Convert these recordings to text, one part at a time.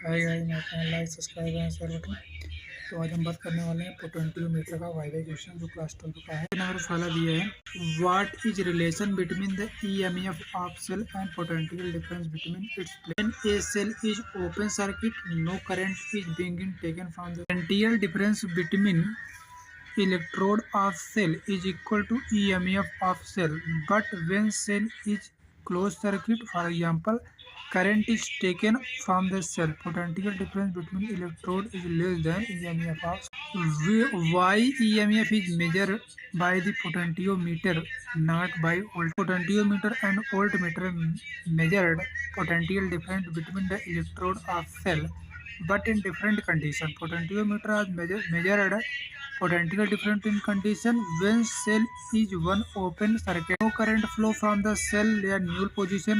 Hi guys, मैं अपना like subscribe and share button. तो आज हम बात करने वाले हैं पोटेंशियोमीटर का वाइवा क्वेश्चन जो क्लास 12 का है। नंबर पहला दिया है, what is relation between the EMF of cell and potential difference between its when a cell is open circuit no current is being taken from the potential difference between electrode of cell is equal to EMF of cell, but when cell is closed circuit, for example, current is taken from the cell, potential difference between electrode is less than EMF of cell. Why EMF is measured by the potentiometer, not by volt. Potentiometer and voltmeter measured potential difference between the electrode of cell, but in different condition. Potentiometer has measured potential difference in condition when cell is one open circuit. No current flow from the cell their null position.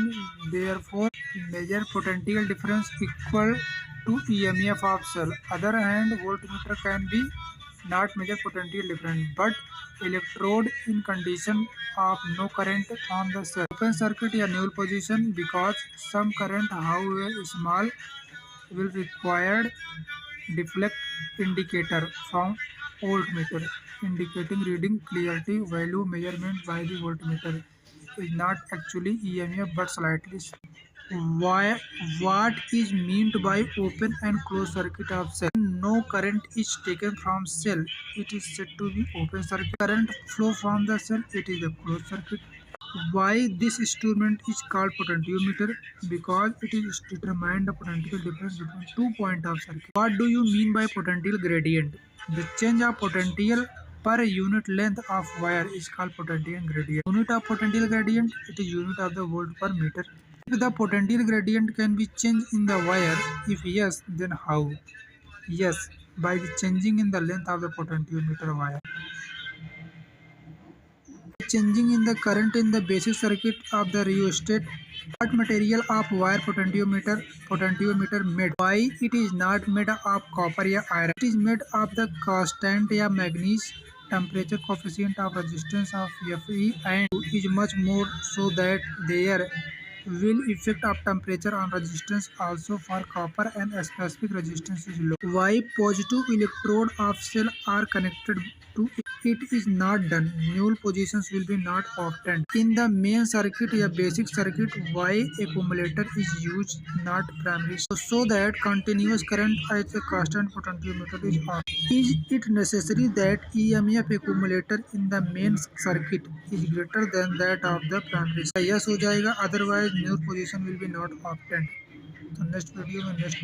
Therefore, measure potential difference equal to EMF of cell. Other hand, voltmeter can be not measure potential difference, but electrode in condition of no current from the cell. Open circuit या null position because some current, however small, will required deflect indicator from voltmeter indicating reading clarity value measurement by the voltmeter is not actually EMF but slightly. Why, what is meant by open and closed circuit of cell? No current is taken from cell. It is said to be open circuit. Current flow from the cell. It is a closed circuit. Why this instrument is called potentiometer? Because it is determine the potential difference between 2 points of circuit. What do you mean by potential gradient? The change of potential per unit length of wire is called potential gradient. Unit of potential gradient, it is unit of the volt per meter. If the potential gradient can be changed in the wire, if yes, then how? Yes, by the changing in the length of the potentiometer wire. Changing in the current in the basic circuit of the rheostat. What material of wire potentiometer made? Why it is not made of copper or iron? It is made of the constant or manganese. Temperature coefficient of resistance of Fe and is much more so that there will effect of temperature on resistance also for copper and specific resistance is low. Why positive electrode of cell are connected to it is not done. Null positions will be not obtained. In the main circuit or basic circuit, why accumulator is used, not primary, so that continuous current as a constant potentiometer is on. Is it necessary that EMF accumulator in the main circuit is greater than that of the primary? Yes हो जाएगा, otherwise null position will be not obtained. तो next video में next